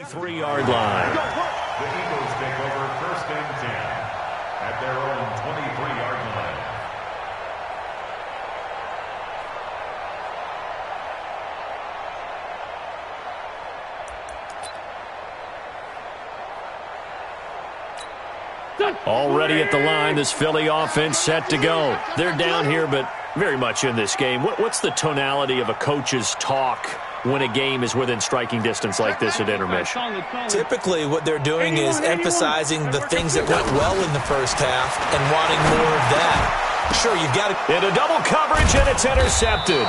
3-yard line. The Eagles take over 1st and 10 at their own 23-yard line. Already at the line, this Philly offense set to go. They're down here, but very much in this game. What's the tonality of a coach's talk when a game is within striking distance like this at intermission? Typically, what they're doing is emphasizing the things that went well in the first half and wanting more of that. Sure, you've got to... Into double coverage, and it's intercepted.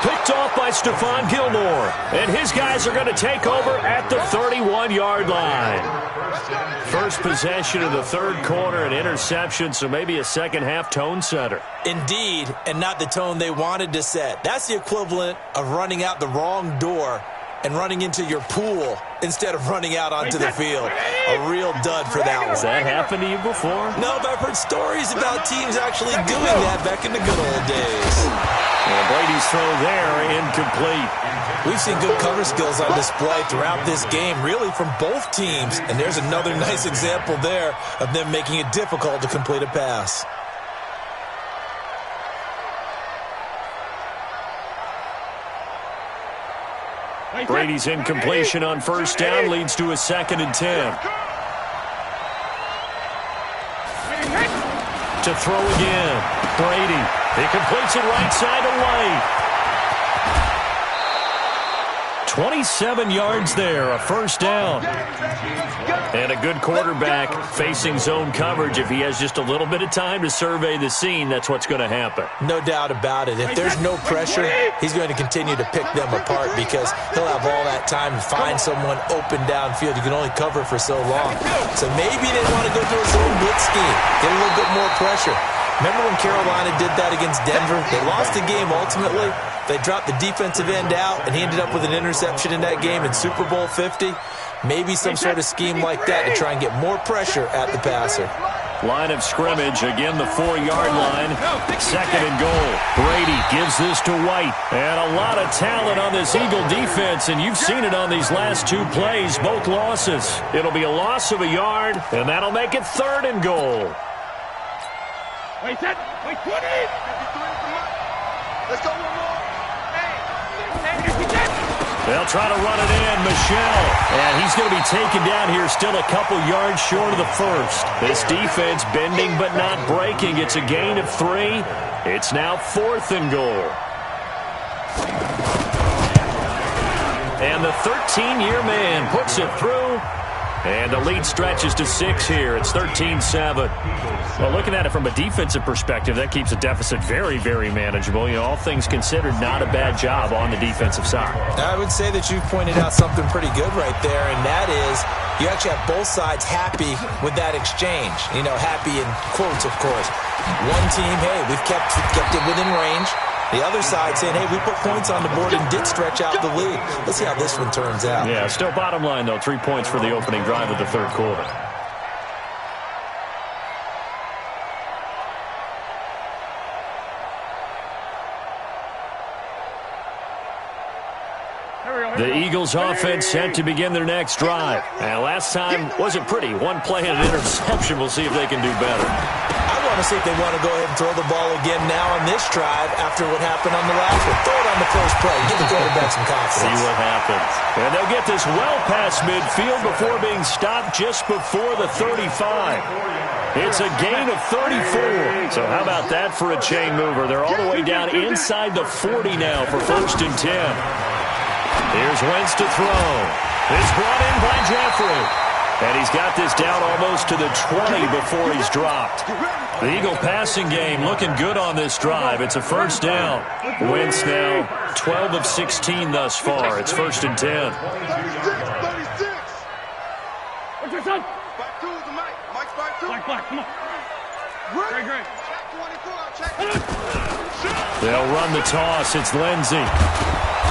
Picked off by Stephon Gilmore. And his guys are going to take over at the 31-yard line. First possession of the third quarter, an interception, so maybe a second-half tone setter. Indeed, and not the tone they wanted to set. That's the equivalent of running out the wrong door and running into your pool instead of running out onto the field. A real dud for that one. Has that happened to you before? No, but I've heard stories about teams actually doing that back in the good old days. Well, Brady's throw there, incomplete. We've seen good cover skills on display throughout this game, really from both teams. And there's another nice example there of them making it difficult to complete a pass. Brady's incompletion on first down leads to a 2nd and 10. To throw again. Brady. He completes it right side away. 27 yards there, a first down. And a good quarterback facing zone coverage. If he has just a little bit of time to survey the scene, that's what's going to happen. No doubt about it. If there's no pressure, he's going to continue to pick them apart because he'll have all that time to find someone open downfield. You can only cover for so long. So maybe they want to go to a zone blitz scheme, get a little bit more pressure. Remember when Carolina did that against Denver? They lost the game ultimately. They dropped the defensive end out, and he ended up with an interception in that game in Super Bowl 50. Maybe some sort of scheme like that to try and get more pressure at the passer. Line of scrimmage, again the 4-yard line. 2nd and goal. Brady gives this to White. And a lot of talent on this Eagle defense, and you've seen it on these last 2 plays, both losses. It'll be a loss of a yard, and that'll make it 3rd and goal. Wait, set. Wait, 20. Let's go one more. They'll try to run it in. Michelle. And he's going to be taken down here, still a couple yards short of the first. This defense bending but not breaking. It's a gain of 3. It's now 4th and goal. And the 13-year man puts it through. And the lead stretches to 6 here. It's 13-7. Well, looking at it from a defensive perspective, that keeps the deficit very, very manageable. You know, all things considered, not a bad job on the defensive side. I would say that you've pointed out something pretty good right there, and that is you actually have both sides happy with that exchange. You know, happy in quotes, of course. One team, hey, we've kept it within range. The other side saying, hey, we put points on the board and did stretch out the lead. Let's see how this one turns out. Yeah, still bottom line, though, 3 points for the opening drive of the third quarter. The Eagles offense set to begin their next drive. And last time wasn't pretty. One play and an interception. We'll see if they can do better. I want to see if they want to go ahead and throw the ball again now on this drive after what happened on the last one. Throw it on the first play. Give the quarterback some confidence. See what happens. And they'll get this well past midfield before being stopped just before the 35. It's a gain of 34. So how about that for a chain mover? They're all the way down inside the 40 now for 1st and 10. Here's Wentz to throw. It's brought in by Jeffrey. And he's got this down almost to the 20 before he's dropped. The Eagle passing game looking good on this drive. It's a first down. Wentz now 12 of 16 thus far. It's 1st and 10. 36. What's your son? Back two is the mic. Mike's back two. Mike, come on. Great. Check 24. Check. They'll run the toss. It's Lindsey.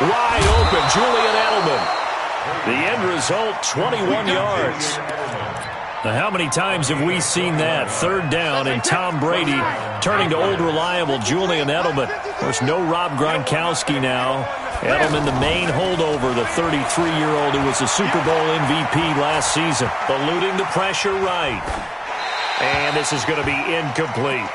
Wide open, Julian Edelman. The end result, 21 yards. Now, how many times have we seen that? Third down, and Tom Brady turning to old reliable Julian Edelman. Of course, no Rob Gronkowski now. Edelman, the main holdover, the 33-year-old who was a Super Bowl MVP last season. Eluding the pressure right. And this is going to be incomplete.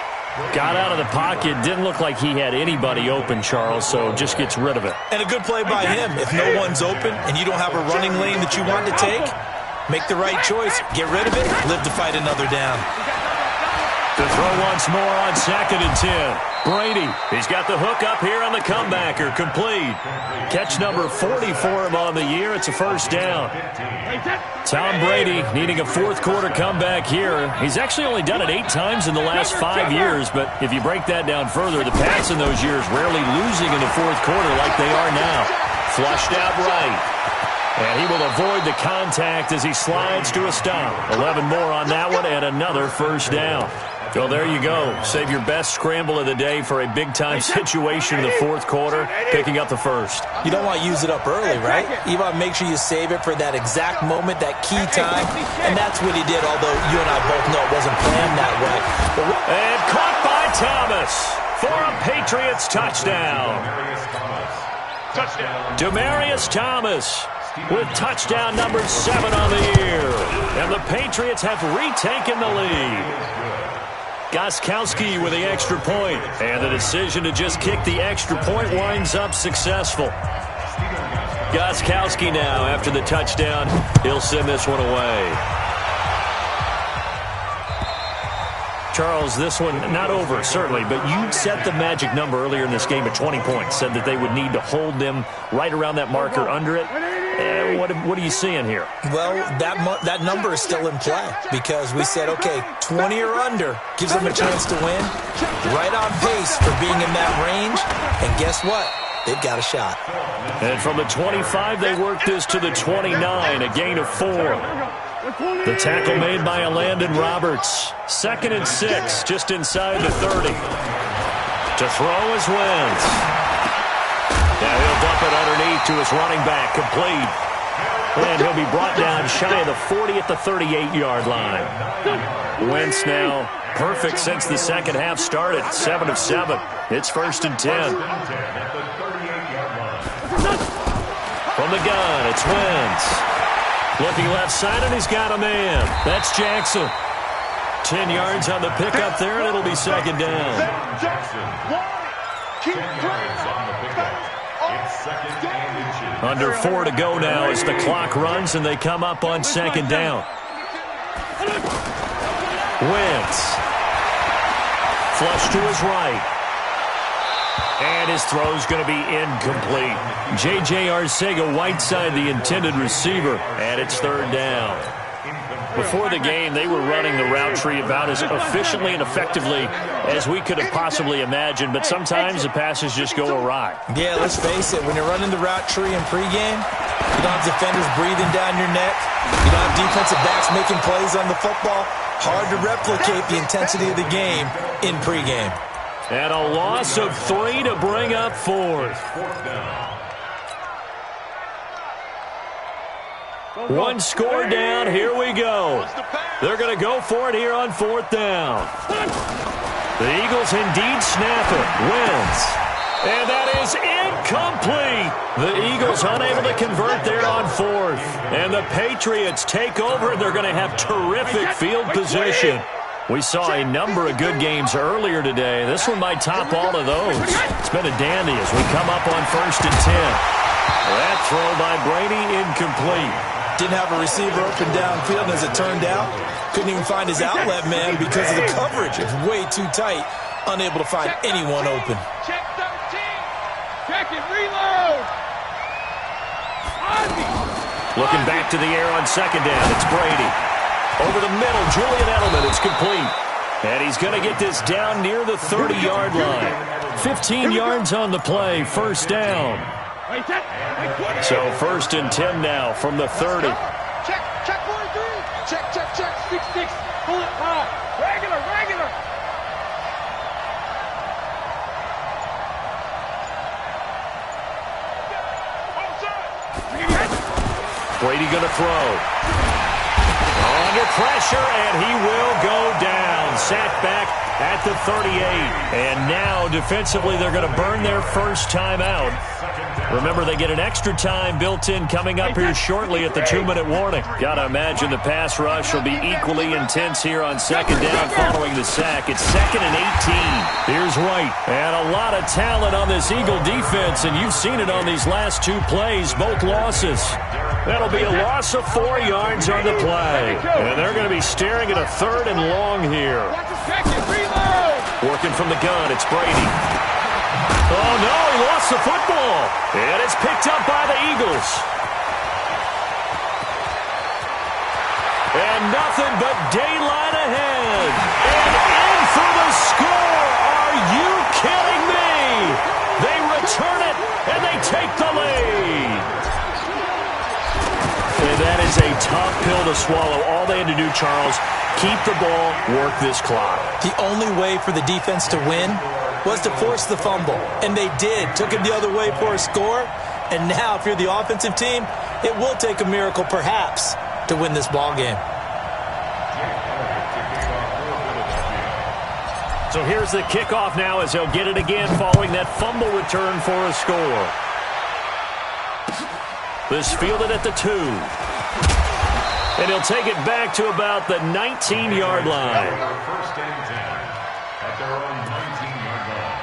Got out of the pocket. Didn't look like he had anybody open, Charles, so just gets rid of it. And a good play by him. If no one's open and you don't have a running lane that you want to take, make the right choice. Get rid of it. Live to fight another down. To throw once more on 2nd and 10. Brady, he's got the hook up here on the comebacker. Complete. Catch number 40 for him on the year. It's a first down. Tom Brady needing a fourth-quarter comeback here. He's actually only done it 8 times in the last 5 years, but if you break that down further, the Pats in those years rarely losing in the fourth quarter like they are now. Flushed out right. And he will avoid the contact as he slides to a stop. 11 more on that one and another first down. So there you go. Save your best scramble of the day for a big-time situation in the fourth quarter, picking up the first. You don't want to use it up early, right? You want to make sure you save it for that exact moment, that key time, and that's what he did, although you and I both know it wasn't planned that way. And caught by Thomas for a Patriots touchdown. Demaryius Thomas with touchdown number 7 on the year. And the Patriots have retaken the lead. Gostkowski with the extra point, and the decision to just kick the extra point winds up successful. Gostkowski now, after the touchdown, he'll send this one away. Charles, this one not over, certainly, but you set the magic number earlier in this game at 20 points, said that they would need to hold them right around that marker under it. What are you seeing here? Well, that number is still in play because we said, okay, 20 or under gives them a chance to win. Right on pace for being in that range. And guess what? They've got a shot. And from the 25, they work this to the 29, a gain of 4. The tackle made by Landon Roberts. 2nd and 6, just inside the 30. To throw is Wentz. Now he'll dump it underneath to his running back, complete. And he'll be brought down shy of the 40 at the 38-yard line. Wentz now perfect since the second half started, 7 of 7. It's 1st and 10. From the gun, it's Wentz. Looking left side, and he's got a man. That's Jackson. 10 yards on the pickup there, and it'll be 2nd down. Under 4 to go now as the clock runs, and they come up on 2nd down. Wentz. Flush to his right. And his throw's going to be incomplete. J.J. Arcega-Whiteside, the intended receiver, and it's 3rd down. Before the game, they were running the route tree about as efficiently and effectively as we could have possibly imagined, but sometimes the passes just go awry. Yeah, let's face it. When you're running the route tree in pregame, you don't have defenders breathing down your neck. You don't have defensive backs making plays on the football. Hard to replicate the intensity of the game in pregame. And a loss of 3 to bring up 4th. One score down. Here we go. They're going to go for it here on 4th down. The Eagles indeed snap it. Wins. And that is incomplete. The Eagles unable to convert there on 4th. And the Patriots take over. They're going to have terrific field position. We saw a number of good games earlier today. This one might top all of those. It's been a dandy as we come up on 1st and 10. That throw by Brady incomplete. Didn't have a receiver open downfield, and as it turned out, couldn't even find his outlet man because of the coverage. It's way too tight, unable to find anyone open. Check 13. Check it, reload. Looking back to the air on 2nd down, it's Brady. Over the middle, Julian Edelman, it's complete. And he's going to get this down near the 30-yard line. 15 yards on the play, 1st down. So 1st and 10 now from the 30. Check 43. Check 6-6. Pull it high. Regular. Brady going to throw. Under pressure, and he will go down. Sacked back at the 38. And now, defensively, they're going to burn their first time out. Remember, they get an extra time built in coming up here shortly at the 2-minute warning. Got to imagine the pass rush will be equally intense here on second down following the sack. It's 2nd and 18. Here's White. And a lot of talent on this Eagle defense, and you've seen it on these last 2 plays, both losses. That'll be a loss of 4 yards on the play. And they're going to be staring at a 3rd and long here. Working from the gun, it's Brady. Oh, no, he lost the football. And it's picked up by the Eagles. And nothing but daylight ahead. And in for the score. Are you kidding me? They return it, and they take the lead. And that is a tough pill to swallow. All they had to do, Charles, keep the ball, work this clock. The only way for the defense to win was to force the fumble. And they did. Took it the other way for a score. And now, if you're the offensive team, it will take a miracle, perhaps, to win this ball game. So here's the kickoff now as they'll get it again following that fumble return for a score. This fielded at the 2. And he'll take it back to about the 19-yard line. First and 10 at their own 19-yard line.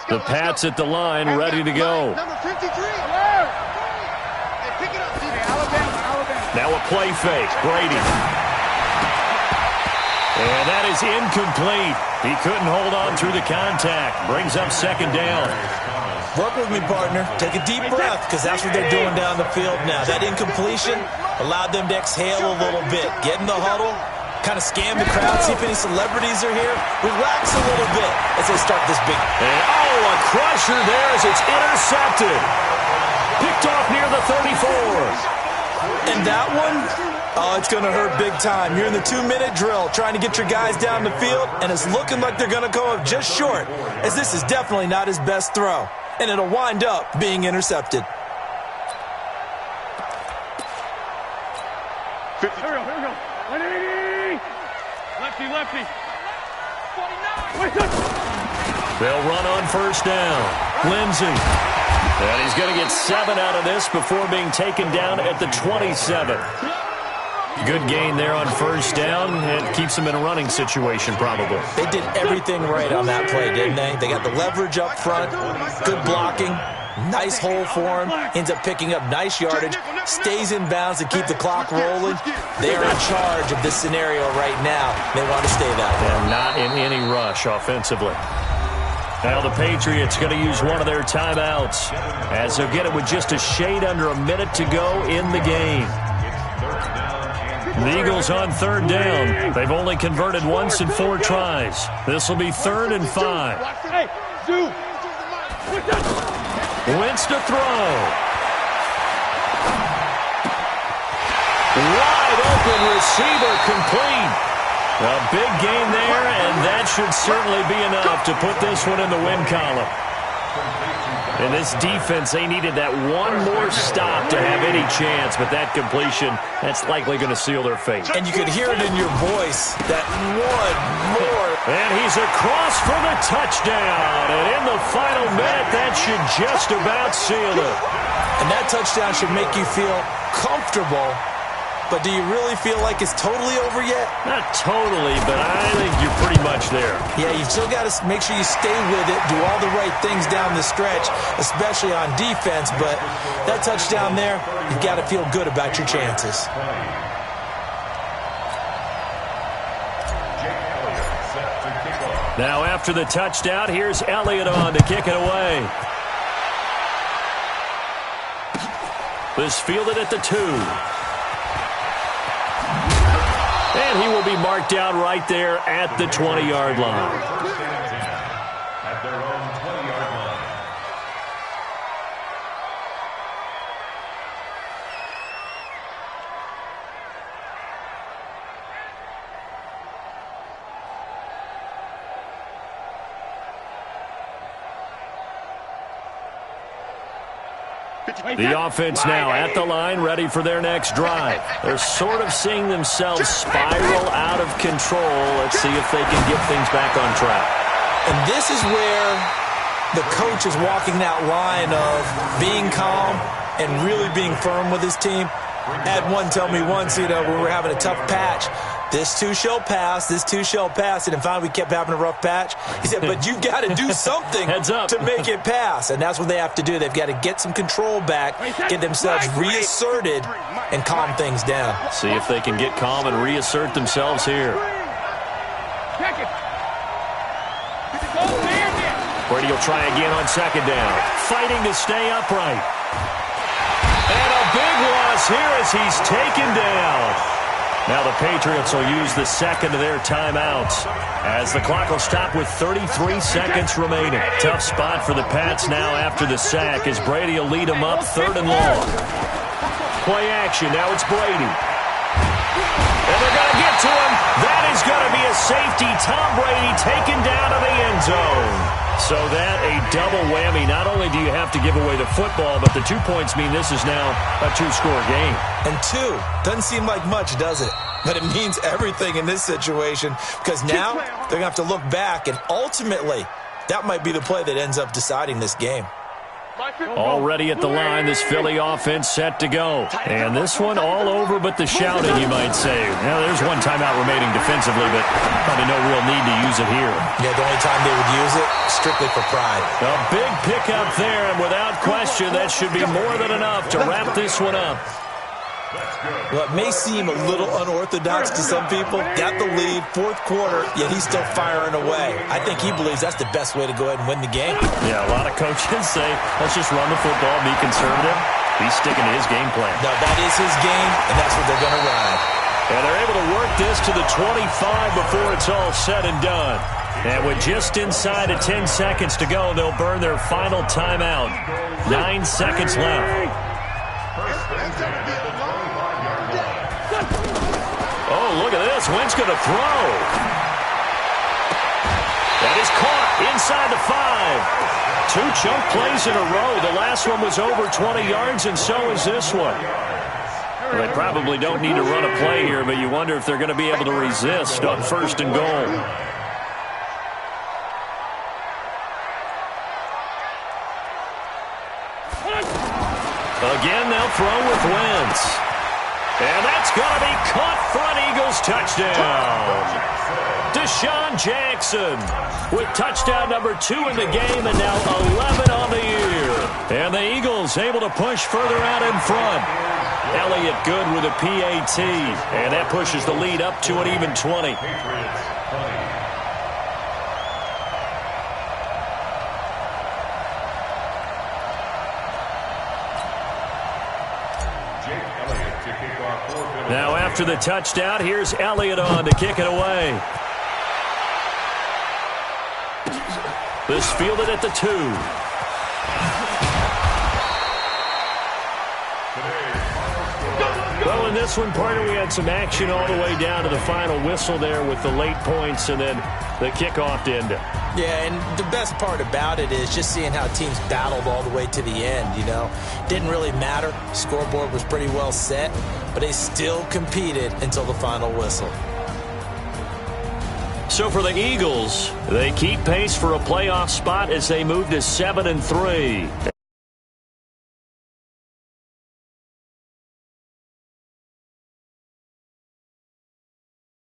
The Pats at the line, ready to go. Number 53. Hey, pick it up, Alabama. Now a play fake. Brady. And that is incomplete. He couldn't hold on through the contact. Brings up second down. Work with me, partner. Take a deep breath, because that's what they're doing down the field now. That incompletion allowed them to exhale a little bit. Get in the huddle, kind of scan the crowd, see if any celebrities are here. Relax a little bit as they start this big. And, a crusher there as it's intercepted. Picked off near the 34. And that one, it's going to hurt big time. You're in the 2-minute drill trying to get your guys down the field, and it's looking like they're going to go up just short, as this is definitely not his best throw. And it'll wind up being intercepted. Here we go. 180. Lefty. 49. They'll run on first down. Lindsey. And he's going to get 7 out of this before being taken down at the 27. Good gain there on first down. It keeps them in a running situation, probably. They did everything right on that play, didn't they? They got the leverage up front, good blocking, nice hole for him, ends up picking up nice yardage, stays in bounds to keep the clock rolling. They are in charge of this scenario right now. They want to stay that way. And not in any rush offensively. Now the Patriots going to use one of their timeouts as they'll get it with just a shade under a minute to go in the game. The Eagles on third down. They've only converted once in 4 tries. This will be 3rd and 5. Wentz to throw. Wide open receiver complete. A big gain there, and that should certainly be enough to put this one in the win column. And this defense, they needed that one more stop to have any chance, but that completion, that's likely going to seal their fate. And you could hear it in your voice, that one more. And he's across for the touchdown. And in the final minute, that should just about seal it. And that touchdown should make you feel comfortable. But do you really feel like it's totally over yet? Not totally, but I think you're pretty much there. Yeah, you've still got to make sure you stay with it, do all the right things down the stretch, especially on defense. But that touchdown there, you've got to feel good about your chances. Now after the touchdown, here's Elliott on to kick it away. This fielded at the 2. And he will be marked down right there at the 20-yard line. At their own 20-yard line. The offense now at the line, ready for their next drive. They're sort of seeing themselves spiral out of control. Let's see if they can get things back on track. And this is where the coach is walking that line of being calm and really being firm with his team. I had one tell me once, when we were having a tough patch, this too shall pass, this too shall pass. And finally we kept having a rough patch. He said, but you've got to do something to make it pass. And that's what they have to do. They've got to get some control back, get themselves reasserted, and calm things down. See if they can get calm and reassert themselves here. Brady will try again on second down. Fighting to stay upright. And a big loss here as he's taken down. Now the Patriots will use the second of their timeouts as the clock will stop with 33 seconds remaining. Tough spot for the Pats now after the sack as Brady will lead them up 3rd and long. Play action. Now it's Brady. And they're going to get to him. That is going to be a safety. Tom Brady taken down to the end zone. So that a double whammy. Not only do you have to give away the football, but the 2 points mean this is now a 2-score game. And 2 doesn't seem like much, does it? But it means everything in this situation because now they're going to have to look back, and ultimately that might be the play that ends up deciding this game. Already at the line, this Philly offense set to go. And this one all over but the shouting, you might say. Now, there's one timeout remaining defensively, but probably no real need to use it here. Yeah, the only time they would use it, strictly for pride. A big pickup there, and without question, that should be more than enough to wrap this one up. Well, it may seem a little unorthodox to some people. Got the lead, 4th quarter, yet he's still firing away. I think he believes that's the best way to go ahead and win the game. Yeah, a lot of coaches say, let's just run the football, be conservative. He's sticking to his game plan. No, that is his game, and that's what they're going to ride. And they're able to work this to the 25 before it's all said and done. And with just inside of 10 seconds to go, they'll burn their final timeout. 9 seconds left. Oh, look at this. Wentz going to throw. That is caught inside the 5. 2 chunk plays in a row. The last one was over 20 yards, and so is this one. Well, they probably don't need to run a play here, but you wonder if they're going to be able to resist on 1st and goal. Again, they'll throw with Wentz. And that's going to be caught for an Eagles touchdown. Deshaun Jackson with touchdown number 2 in the game and now 11 on the year. And the Eagles able to push further out in front. Elliott good with a PAT. And that pushes the lead up to an even 20. Now after the touchdown, here's Elliott on to kick it away. This fielded at the 2. Well, in this one, partner, we had some action all the way down to the final whistle there with the late points and then the kickoff to end it. Yeah, and the best part about it is just seeing how teams battled all the way to the end, Didn't really matter. Scoreboard was pretty well set, but they still competed until the final whistle. So for the Eagles, they keep pace for a playoff spot as they move to 7-3.